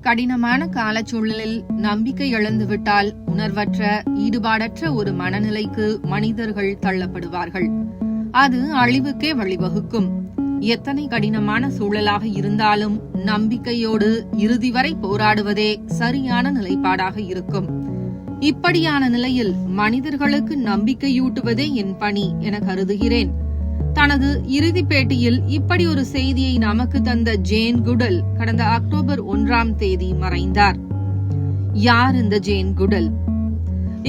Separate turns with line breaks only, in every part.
கடினமான காலச்சூழலில் நம்பிக்கை இழந்துவிட்டால் உணர்வற்ற, ஈடுபாடற்ற ஒரு மனநிலைக்கு மனிதர்கள் தள்ளப்படுவார்கள். அது அழிவுக்கே வழிவகுக்கும். எத்தனை கடினமான சூழலாக இருந்தாலும் நம்பிக்கையோடு இறுதி வரை போராடுவதே சரியான நிலைப்பாடாக இருக்கும். இப்படியான நிலையில் மனிதர்களுக்கு நம்பிக்கையூட்டுவதே என் பணி என கருதுகிறேன். தனது இறுதி பேட்டியில் இப்படி ஒரு செய்தியை நமக்கு தந்த ஜேன் குடல் கடந்த அக்டோபர் 1 மறைந்தார். யார் இந்த ஜேன் குடல்?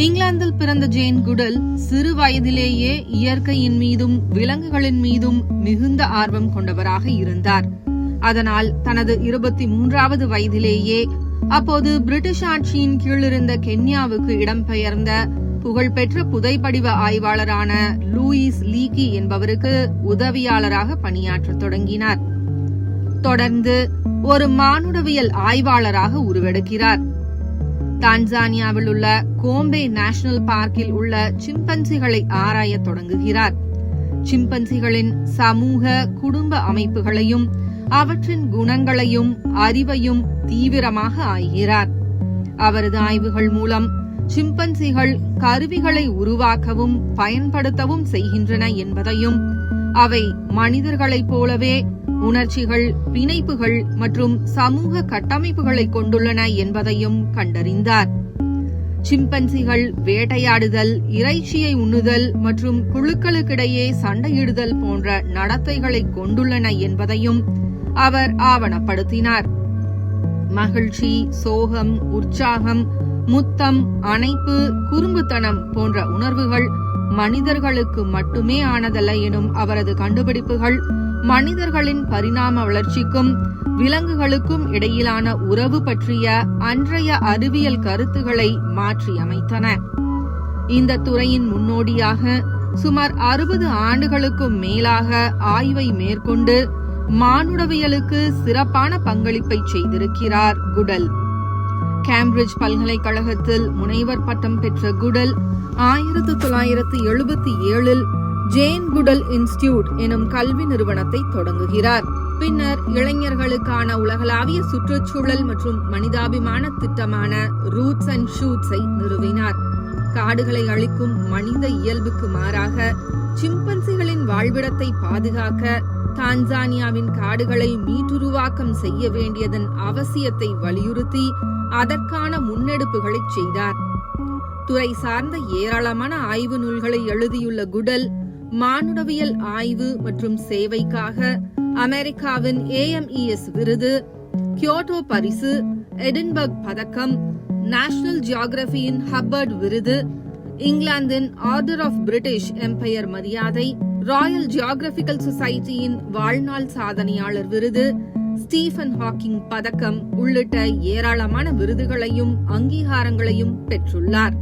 இங்கிலாந்தில் பிறந்த ஜேன் குடல் சிறு வயதிலேயே இயற்கையின் மீதும் விலங்குகளின் மீதும் மிகுந்த ஆர்வம் கொண்டவராக இருந்தார். அதனால் தனது 23வது வயதிலேயே அப்போது பிரிட்டிஷ் ஆட்சியின் கீழிருந்த கென்யாவுக்கு இடம்பெயர்ந்த புகழ்பெற்ற புதைப்படிவ ஆய்வாளரான லூயிஸ் லீக்கி என்பவருக்கு உதவியாளராக பணியாற்றத் தொடங்கினார். தொடர்ந்து ஒரு மானுடவியல் ஆய்வாளராக உருவெடுக்கிறார். தான்சானியாவில் உள்ள கோம்பே நேஷனல் பார்க்கில் உள்ள சிம்பன்சிகளை ஆராயத் தொடங்குகிறார். சிம்பன்சிகளின் சமூக, குடும்ப அமைப்புகளையும் அவற்றின் குணங்களையும் அறிவையும் தீவிரமாக ஆய்கிறார். அவரது ஆய்வுகள் மூலம் சிம்பன்சிகள் கருவிகளை உருவாக்கவும் பயன்படுத்தவும் செய்கின்றன என்பதையும், அவை மனிதர்களைப் போலவே உணர்ச்சிகள், பிணைப்புகள் மற்றும் சமூக கட்டமைப்புகளை கொண்டுள்ளன என்பதையும் கண்டறிந்தார். சிம்பன்சிகள் வேட்டையாடுதல், இறைச்சியை உண்ணுதல் மற்றும் குழுக்களுக்கிடையே சண்டையிடுதல் போன்ற நடத்தைகளை கொண்டுள்ளன என்பதையும் அவர் ஆவணப்படுத்தினார். மகிழ்ச்சி, சோகம், உற்சாகம், முத்தம், அணைப்பு, குறும்புத்தனம் போன்ற உணர்வுகள் மனிதர்களுக்கு மட்டுமே ஆனதல்ல எனும் அவரது கண்டுபிடிப்புகள் மனிதர்களின் பரிணாம வளர்ச்சிக்கும் விலங்குகளுக்கும் இடையிலான உறவு பற்றிய அன்றைய அறிவியல் கருத்துக்களை மாற்றியமைத்தன. இந்த துறையின் முன்னோடியாக சுமார் 60 ஆண்டுகளுக்கும் மேலாக ஆய்வை மேற்கொண்டு மானுடவியலுக்கு சிறப்பான பங்களிப்பை செய்திருக்கிறார் குடல். கேம்பிரிட்ஜ் பல்கலைக்கழகத்தில் முனைவர் பட்டம் பெற்ற குடல் 1977 ஜேன் குடல் இன்ஸ்டிடியூட் எனும் கல்வி நிறுவனத்தை தொடங்குகிறார். பின்னர் இளைஞர்களுக்கான உலகளாவிய சுற்றுச்சூழல் மற்றும் மனிதாபிமான திட்டமான ரூட்ஸ் அண்ட் ஷூட்ஸை நிறுவினார். காடுகளை அழிக்கும் மனித இயல்புக்கு மாறாக சிம்பன்சிகளின் வாழ்விடத்தை பாதுகாக்க தான்சானியாவின் காடுகளை மீட்டுருவாக்கம் செய்ய வேண்டியதன் அவசியத்தை வலியுறுத்தி அதற்கான முன்னெடுப்புகளை செய்தார். துறை சார்ந்த ஏராளமான ஆய்வு நூல்களை எழுதியுள்ள குடல் மானுடவியல் ஆய்வு மற்றும் சேவைக்காக அமெரிக்காவின் AMES விருது, கியோட்டோ பரிசு, எடின்பர்க் பதக்கம், நேஷனல் ஜியோகிராபியின் ஹப்பர்ட் விருது, இங்கிலாந்தின் ஆர்டர் ஆஃப் பிரிட்டிஷ் எம்பையர் மரியாதை, ராயல் ஜியோகிராபிக்கல் சொசைட்டியின் வாழ்நாள் சாதனையாளர் விருது, ஸ்டீஃபன் ஹாக்கிங் பதக்கம் உள்ளிட்ட ஏராளமான விருதுகளையும் அங்கீகாரங்களையும் பெற்றுள்ளார்.